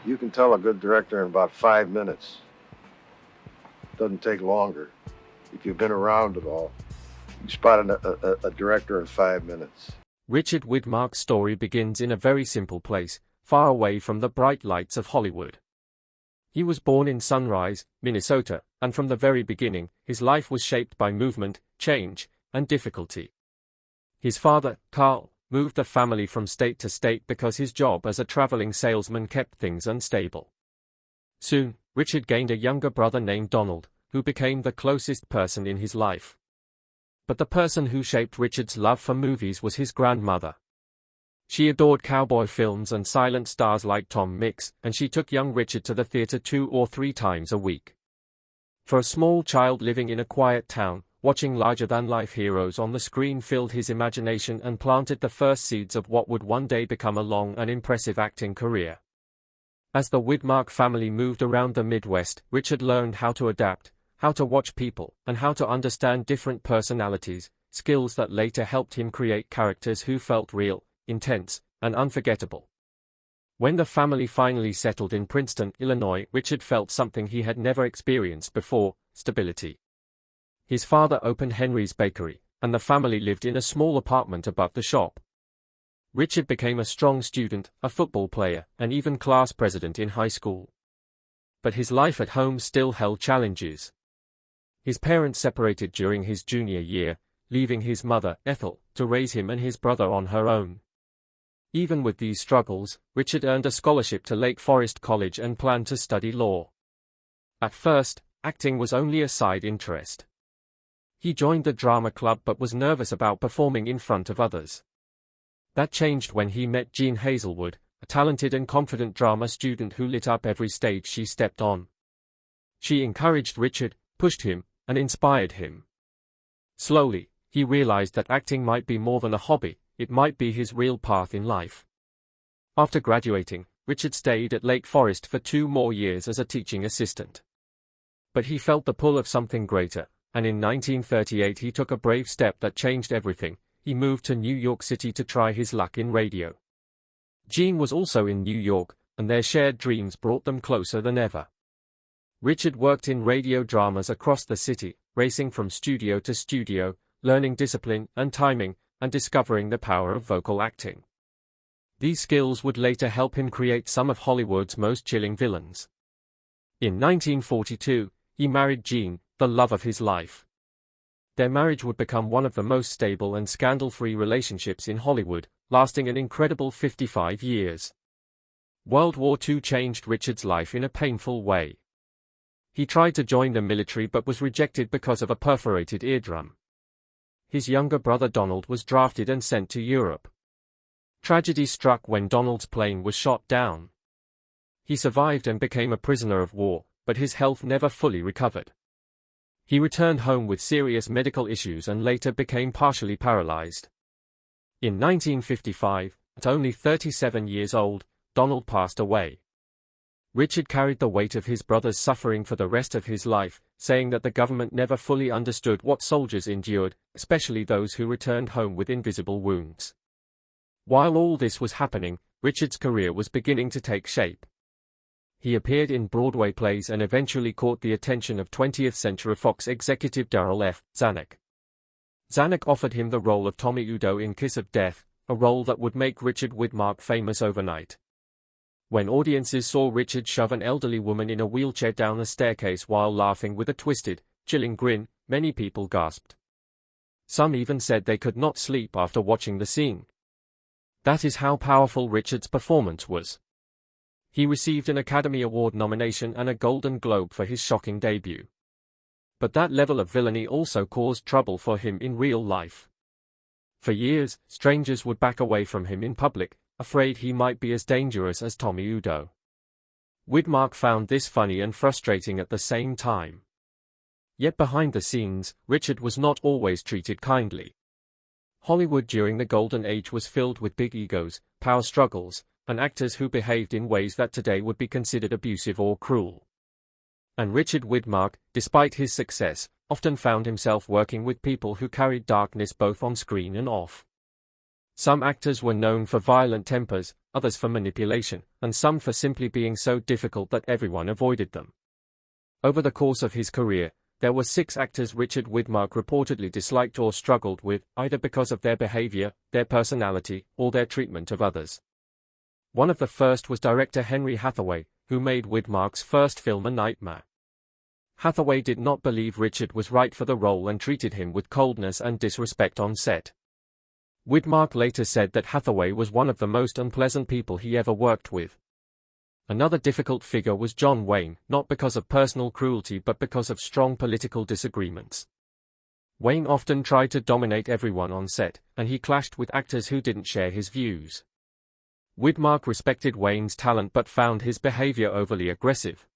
You can tell a good director in about 5 minutes. Doesn't take longer. If you've been around at all, you spot a director in 5 minutes. Richard Widmark's story begins in a very simple place, far away from the bright lights of Hollywood. He was born in Sunrise, Minnesota, and from the very beginning, his life was shaped by movement, change, and difficulty. His father, Carl, moved the family from state to state because his job as a traveling salesman kept things unstable. Soon, Richard gained a younger brother named Donald, who became the closest person in his life. But the person who shaped Richard's love for movies was his grandmother. She adored cowboy films and silent stars like Tom Mix, and she took young Richard to the theater 2 or 3 times a week. For a small child living in a quiet town, watching larger-than-life heroes on the screen filled his imagination and planted the first seeds of what would one day become a long and impressive acting career. As the Widmark family moved around the Midwest, Richard learned how to adapt, how to watch people, and how to understand different personalities, skills that later helped him create characters who felt real, intense, and unforgettable. When the family finally settled in Princeton, Illinois, Richard felt something he had never experienced before: stability. His father opened Henry's Bakery, and the family lived in a small apartment above the shop. Richard became a strong student, a football player, and even class president in high school. But his life at home still held challenges. His parents separated during his junior year, leaving his mother, Ethel, to raise him and his brother on her own. Even with these struggles, Richard earned a scholarship to Lake Forest College and planned to study law. At first, acting was only a side interest. He joined the drama club but was nervous about performing in front of others. That changed when he met Jean Hazelwood, a talented and confident drama student who lit up every stage she stepped on. She encouraged Richard, pushed him, and inspired him. Slowly, he realized that acting might be more than a hobby, it might be his real path in life. After graduating, Richard stayed at Lake Forest for 2 more years as a teaching assistant. But he felt the pull of something greater, and in 1938 he took a brave step that changed everything. He moved to New York City to try his luck in radio. Jean was also in New York, and their shared dreams brought them closer than ever. Richard worked in radio dramas across the city, racing from studio to studio, learning discipline and timing, and discovering the power of vocal acting. These skills would later help him create some of Hollywood's most chilling villains. In 1942, he married Jean, the love of his life. Their marriage would become one of the most stable and scandal-free relationships in Hollywood, lasting an incredible 55 years. World War II changed Richard's life in a painful way. He tried to join the military but was rejected because of a perforated eardrum. His younger brother Donald was drafted and sent to Europe. Tragedy struck when Donald's plane was shot down. He survived and became a prisoner of war, but his health never fully recovered. He returned home with serious medical issues and later became partially paralyzed. In 1955, at only 37 years old, Donald passed away. Richard carried the weight of his brother's suffering for the rest of his life, saying that the government never fully understood what soldiers endured, especially those who returned home with invisible wounds. While all this was happening, Richard's career was beginning to take shape. He appeared in Broadway plays and eventually caught the attention of 20th Century Fox executive Darrell F. Zanuck. Zanuck offered him the role of Tommy Udo in Kiss of Death, a role that would make Richard Widmark famous overnight. When audiences saw Richard shove an elderly woman in a wheelchair down a staircase while laughing with a twisted, chilling grin, many people gasped. Some even said they could not sleep after watching the scene. That is how powerful Richard's performance was. He received an Academy Award nomination and a Golden Globe for his shocking debut. But that level of villainy also caused trouble for him in real life. For years, strangers would back away from him in public, afraid he might be as dangerous as Tommy Udo. Widmark found this funny and frustrating at the same time. Yet behind the scenes, Richard was not always treated kindly. Hollywood during the Golden Age was filled with big egos, power struggles, and actors who behaved in ways that today would be considered abusive or cruel. And Richard Widmark, despite his success, often found himself working with people who carried darkness both on screen and off. Some actors were known for violent tempers, others for manipulation, and some for simply being so difficult that everyone avoided them. Over the course of his career, there were 6 actors Richard Widmark reportedly disliked or struggled with, either because of their behavior, their personality, or their treatment of others. One of the first was director Henry Hathaway, who made Widmark's first film a nightmare. Hathaway did not believe Richard was right for the role and treated him with coldness and disrespect on set. Widmark later said that Hathaway was one of the most unpleasant people he ever worked with. Another difficult figure was John Wayne, not because of personal cruelty but because of strong political disagreements. Wayne often tried to dominate everyone on set, and he clashed with actors who didn't share his views. Widmark respected Wayne's talent but found his behavior overly aggressive.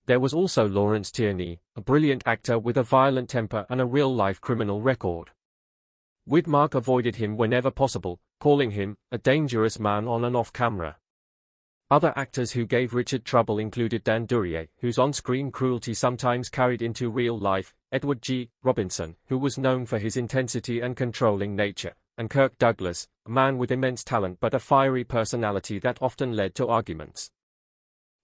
There was also Lawrence Tierney, a brilliant actor with a violent temper and a real-life criminal record. Widmark avoided him whenever possible, calling him a dangerous man on and off camera. Other actors who gave Richard trouble included Dan Duryea, whose on-screen cruelty sometimes carried into real life, Edward G. Robinson, who was known for his intensity and controlling nature, and Kirk Douglas, a man with immense talent but a fiery personality that often led to arguments.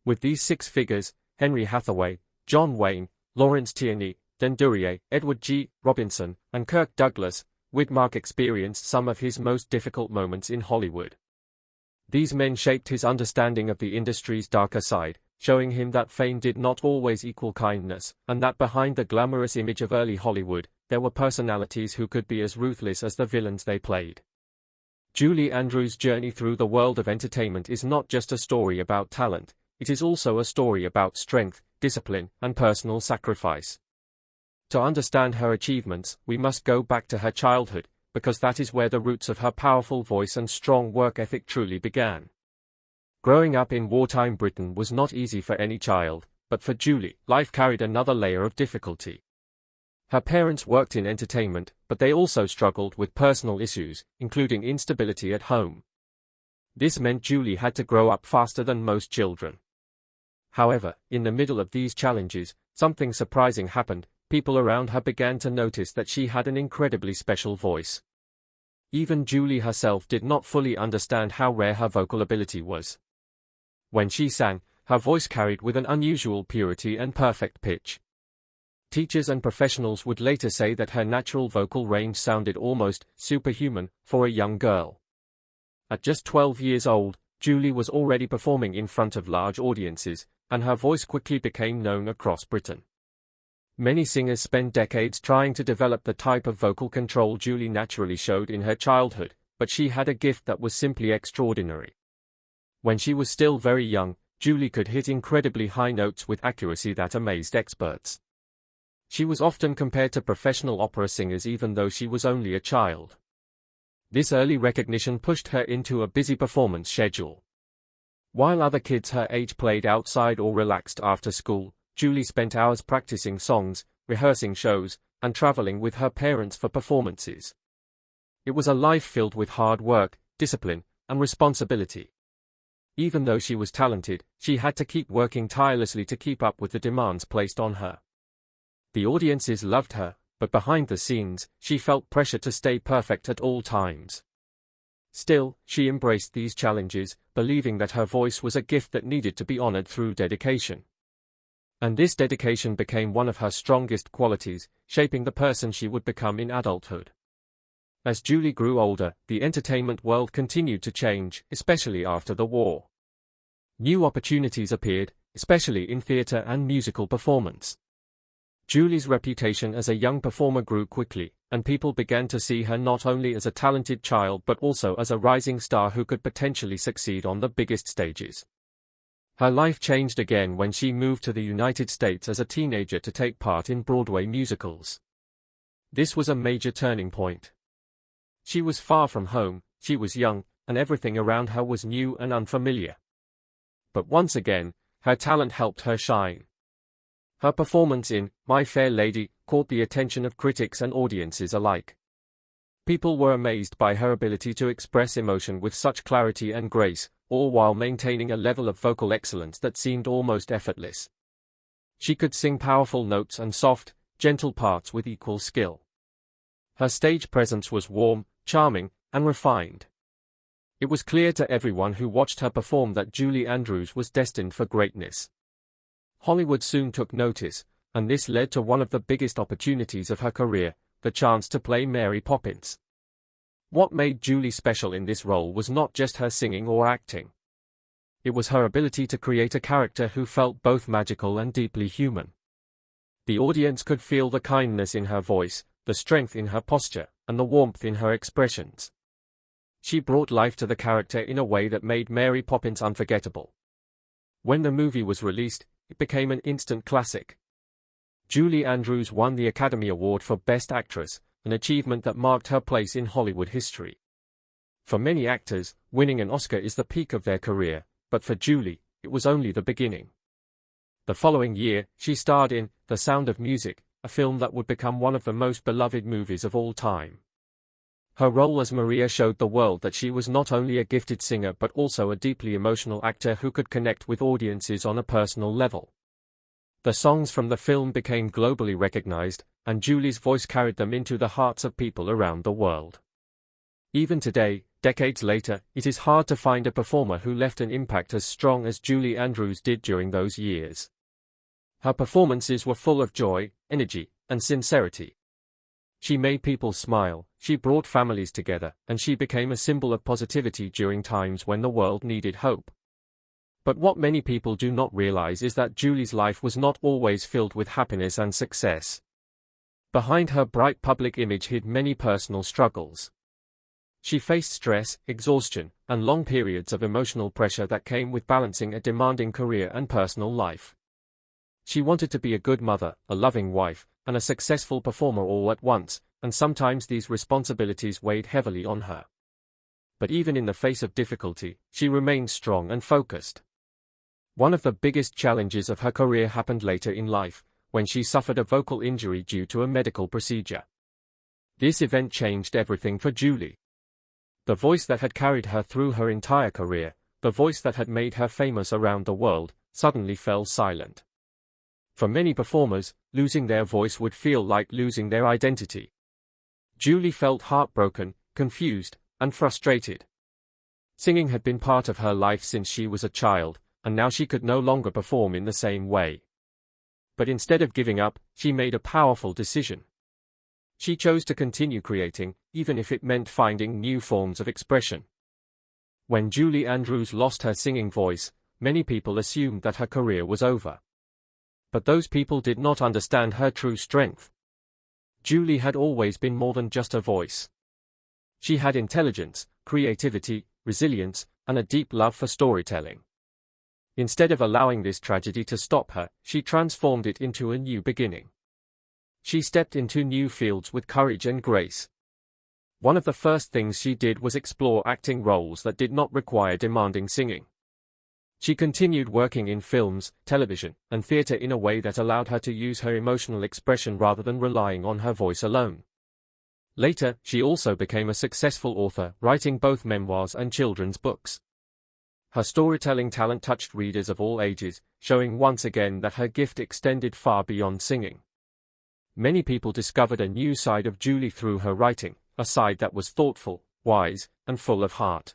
With these 6 figures, Henry Hathaway, John Wayne, Lawrence Tierney, Dan Duryea, Edward G. Robinson, and Kirk Douglas, Widmark experienced some of his most difficult moments in Hollywood. These men shaped his understanding of the industry's darker side, showing him that fame did not always equal kindness, and that behind the glamorous image of early Hollywood, there were personalities who could be as ruthless as the villains they played. Julie Andrews' journey through the world of entertainment is not just a story about talent, it is also a story about strength, discipline, and personal sacrifice. To understand her achievements, we must go back to her childhood, because that is where the roots of her powerful voice and strong work ethic truly began. Growing up in wartime Britain was not easy for any child, but for Julie, life carried another layer of difficulty. Her parents worked in entertainment, but they also struggled with personal issues, including instability at home. This meant Julie had to grow up faster than most children. However, in the middle of these challenges, something surprising happened. People around her began to notice that she had an incredibly special voice. Even Julie herself did not fully understand how rare her vocal ability was. When she sang, her voice carried with an unusual purity and perfect pitch. Teachers and professionals would later say that her natural vocal range sounded almost superhuman for a young girl. At just 12 years old, Julie was already performing in front of large audiences, and her voice quickly became known across Britain. Many singers spend decades trying to develop the type of vocal control Julie naturally showed in her childhood, but she had a gift that was simply extraordinary. When she was still very young, Julie could hit incredibly high notes with accuracy that amazed experts. She was often compared to professional opera singers even though she was only a child. This early recognition pushed her into a busy performance schedule. While other kids her age played outside or relaxed after school, Julie spent hours practicing songs, rehearsing shows, and traveling with her parents for performances. It was a life filled with hard work, discipline, and responsibility. Even though she was talented, she had to keep working tirelessly to keep up with the demands placed on her. The audiences loved her, but behind the scenes, she felt pressure to stay perfect at all times. Still, she embraced these challenges, believing that her voice was a gift that needed to be honored through dedication. And this dedication became one of her strongest qualities, shaping the person she would become in adulthood. As Julie grew older, the entertainment world continued to change, especially after the war. New opportunities appeared, especially in theater and musical performance. Julie's reputation as a young performer grew quickly, and people began to see her not only as a talented child but also as a rising star who could potentially succeed on the biggest stages. Her life changed again when she moved to the United States as a teenager to take part in Broadway musicals. This was a major turning point. She was far from home, she was young, and everything around her was new and unfamiliar. But once again, her talent helped her shine. Her performance in My Fair Lady caught the attention of critics and audiences alike. People were amazed by her ability to express emotion with such clarity and grace, all while maintaining a level of vocal excellence that seemed almost effortless. She could sing powerful notes and soft, gentle parts with equal skill. Her stage presence was warm, charming, and refined. It was clear to everyone who watched her perform that Julie Andrews was destined for greatness. Hollywood soon took notice, and this led to one of the biggest opportunities of her career, the chance to play Mary Poppins. What made Julie special in this role was not just her singing or acting. It was her ability to create a character who felt both magical and deeply human. The audience could feel the kindness in her voice, the strength in her posture, and the warmth in her expressions. She brought life to the character in a way that made Mary Poppins unforgettable. When the movie was released, it became an instant classic. Julie Andrews won the Academy Award for Best Actress, an achievement that marked her place in Hollywood history. For many actors, winning an Oscar is the peak of their career, but for Julie, it was only the beginning. The following year, she starred in The Sound of Music, a film that would become one of the most beloved movies of all time. Her role as Maria showed the world that she was not only a gifted singer but also a deeply emotional actor who could connect with audiences on a personal level. The songs from the film became globally recognized, and Julie's voice carried them into the hearts of people around the world. Even today, decades later, it is hard to find a performer who left an impact as strong as Julie Andrews did during those years. Her performances were full of joy, energy, and sincerity. She made people smile, she brought families together, and she became a symbol of positivity during times when the world needed hope. But what many people do not realize is that Julie's life was not always filled with happiness and success. Behind her bright public image hid many personal struggles. She faced stress, exhaustion, and long periods of emotional pressure that came with balancing a demanding career and personal life. She wanted to be a good mother, a loving wife, and a successful performer all at once, and sometimes these responsibilities weighed heavily on her. But even in the face of difficulty, she remained strong and focused. One of the biggest challenges of her career happened later in life, when she suffered a vocal injury due to a medical procedure. This event changed everything for Julie. The voice that had carried her through her entire career, the voice that had made her famous around the world, suddenly fell silent. For many performers, losing their voice would feel like losing their identity. Julie felt heartbroken, confused, and frustrated. Singing had been part of her life since she was a child, and now she could no longer perform in the same way. But instead of giving up, she made a powerful decision. She chose to continue creating, even if it meant finding new forms of expression. When Julie Andrews lost her singing voice, many people assumed that her career was over. But those people did not understand her true strength. Julie had always been more than just a voice. She had intelligence, creativity, resilience, and a deep love for storytelling. Instead of allowing this tragedy to stop her, she transformed it into a new beginning. She stepped into new fields with courage and grace. One of the first things she did was explore acting roles that did not require demanding singing. She continued working in films, television, and theater in a way that allowed her to use her emotional expression rather than relying on her voice alone. Later, she also became a successful author, writing both memoirs and children's books. Her storytelling talent touched readers of all ages, showing once again that her gift extended far beyond singing. Many people discovered a new side of Julie through her writing, a side that was thoughtful, wise, and full of heart.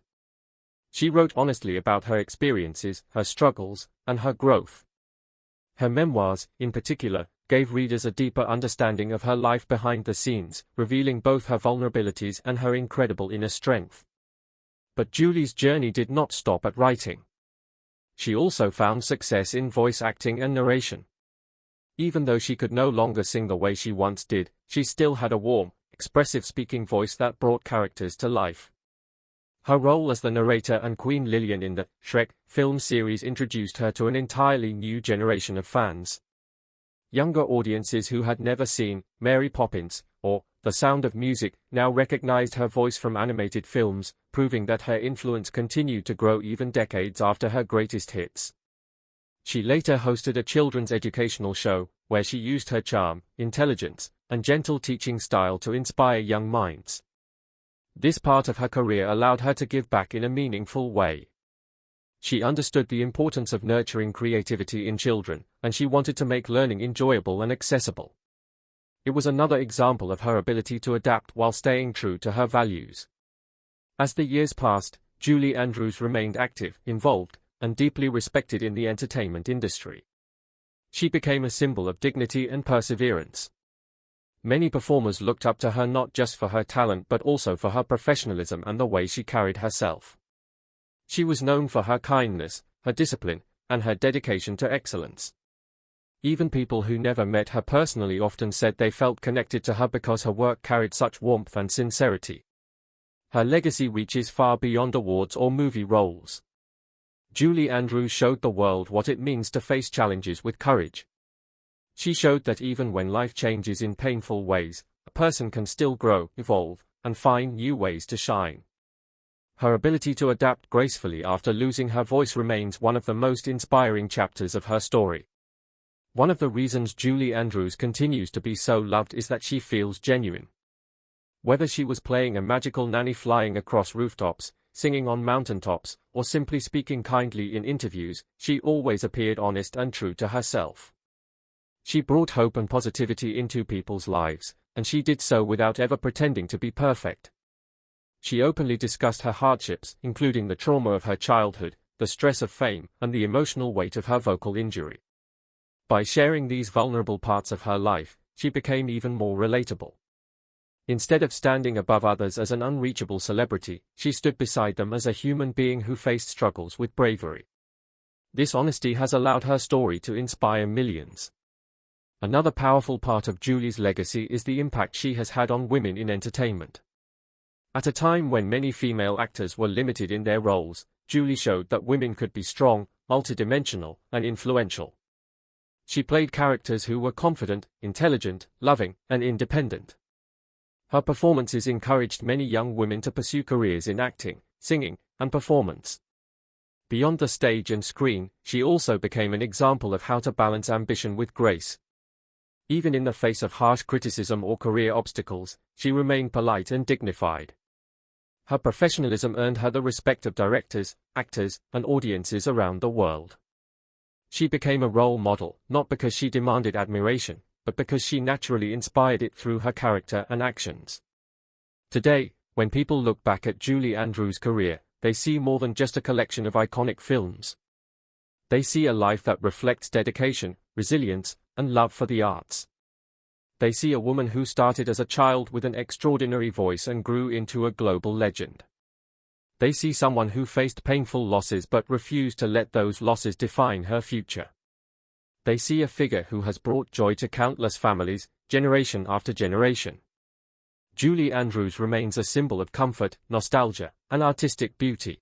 She wrote honestly about her experiences, her struggles, and her growth. Her memoirs, in particular, gave readers a deeper understanding of her life behind the scenes, revealing both her vulnerabilities and her incredible inner strength. But Julie's journey did not stop at writing. She also found success in voice acting and narration. Even though she could no longer sing the way she once did, she still had a warm, expressive speaking voice that brought characters to life. Her role as the narrator and Queen Lillian in the Shrek film series introduced her to an entirely new generation of fans. Younger audiences who had never seen Mary Poppins or The Sound of Music now recognized her voice from animated films, proving that her influence continued to grow even decades after her greatest hits. She later hosted a children's educational show, where she used her charm, intelligence, and gentle teaching style to inspire young minds. This part of her career allowed her to give back in a meaningful way. She understood the importance of nurturing creativity in children, and she wanted to make learning enjoyable and accessible. It was another example of her ability to adapt while staying true to her values. As the years passed, Julie Andrews remained active, involved, and deeply respected in the entertainment industry. She became a symbol of dignity and perseverance. Many performers looked up to her not just for her talent but also for her professionalism and the way she carried herself. She was known for her kindness, her discipline, and her dedication to excellence. Even people who never met her personally often said they felt connected to her because her work carried such warmth and sincerity. Her legacy reaches far beyond awards or movie roles. Julie Andrews showed the world what it means to face challenges with courage. She showed that even when life changes in painful ways, a person can still grow, evolve, and find new ways to shine. Her ability to adapt gracefully after losing her voice remains one of the most inspiring chapters of her story. One of the reasons Julie Andrews continues to be so loved is that she feels genuine. Whether she was playing a magical nanny flying across rooftops, singing on mountaintops, or simply speaking kindly in interviews, she always appeared honest and true to herself. She brought hope and positivity into people's lives, and she did so without ever pretending to be perfect. She openly discussed her hardships, including the trauma of her childhood, the stress of fame, and the emotional weight of her vocal injury. By sharing these vulnerable parts of her life, she became even more relatable. Instead of standing above others as an unreachable celebrity, she stood beside them as a human being who faced struggles with bravery. This honesty has allowed her story to inspire millions. Another powerful part of Julie's legacy is the impact she has had on women in entertainment. At a time when many female actors were limited in their roles, Julie showed that women could be strong, multidimensional, and influential. She played characters who were confident, intelligent, loving, and independent. Her performances encouraged many young women to pursue careers in acting, singing, and performance. Beyond the stage and screen, she also became an example of how to balance ambition with grace. Even in the face of harsh criticism or career obstacles, she remained polite and dignified. Her professionalism earned her the respect of directors, actors, and audiences around the world. She became a role model, not because she demanded admiration, but because she naturally inspired it through her character and actions. Today, when people look back at Julie Andrews' career, they see more than just a collection of iconic films. They see a life that reflects dedication, resilience, and love for the arts. They see a woman who started as a child with an extraordinary voice and grew into a global legend. They see someone who faced painful losses but refused to let those losses define her future. They see a figure who has brought joy to countless families, generation after generation. Julie Andrews remains a symbol of comfort, nostalgia, and artistic beauty.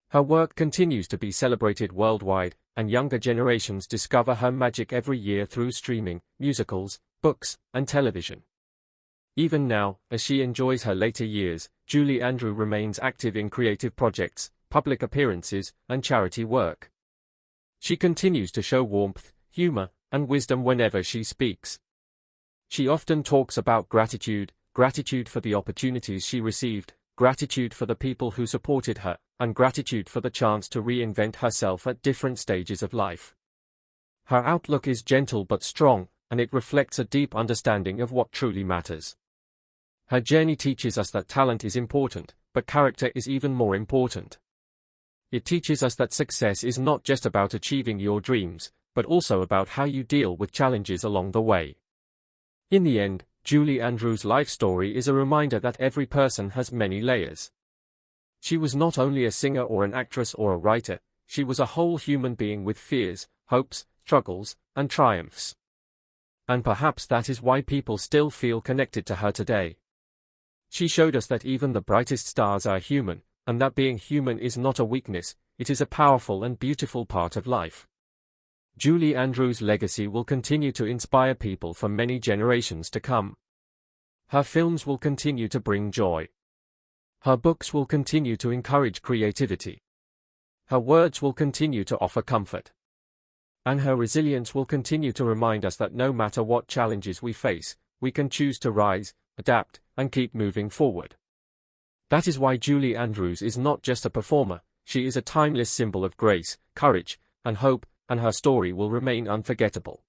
Her work continues to be celebrated worldwide, and younger generations discover her magic every year through streaming, musicals, books, and television. Even now, as she enjoys her later years, Julie Andrews remains active in creative projects, public appearances, and charity work. She continues to show warmth, humor, and wisdom whenever she speaks. She often talks about gratitude for the opportunities she received, gratitude for the people who supported her, and gratitude for the chance to reinvent herself at different stages of life. Her outlook is gentle but strong, and it reflects a deep understanding of what truly matters. Her journey teaches us that talent is important, but character is even more important. It teaches us that success is not just about achieving your dreams, but also about how you deal with challenges along the way. In the end, Julie Andrews' life story is a reminder that every person has many layers. She was not only a singer or an actress or a writer, she was a whole human being with fears, hopes, struggles, and triumphs. And perhaps that is why people still feel connected to her today. She showed us that even the brightest stars are human, and that being human is not a weakness, it is a powerful and beautiful part of life. Julie Andrews' legacy will continue to inspire people for many generations to come. Her films will continue to bring joy. Her books will continue to encourage creativity. Her words will continue to offer comfort. And her resilience will continue to remind us that no matter what challenges we face, we can choose to rise, adapt, and keep moving forward. That is why Julie Andrews is not just a performer, she is a timeless symbol of grace, courage, and hope, and her story will remain unforgettable.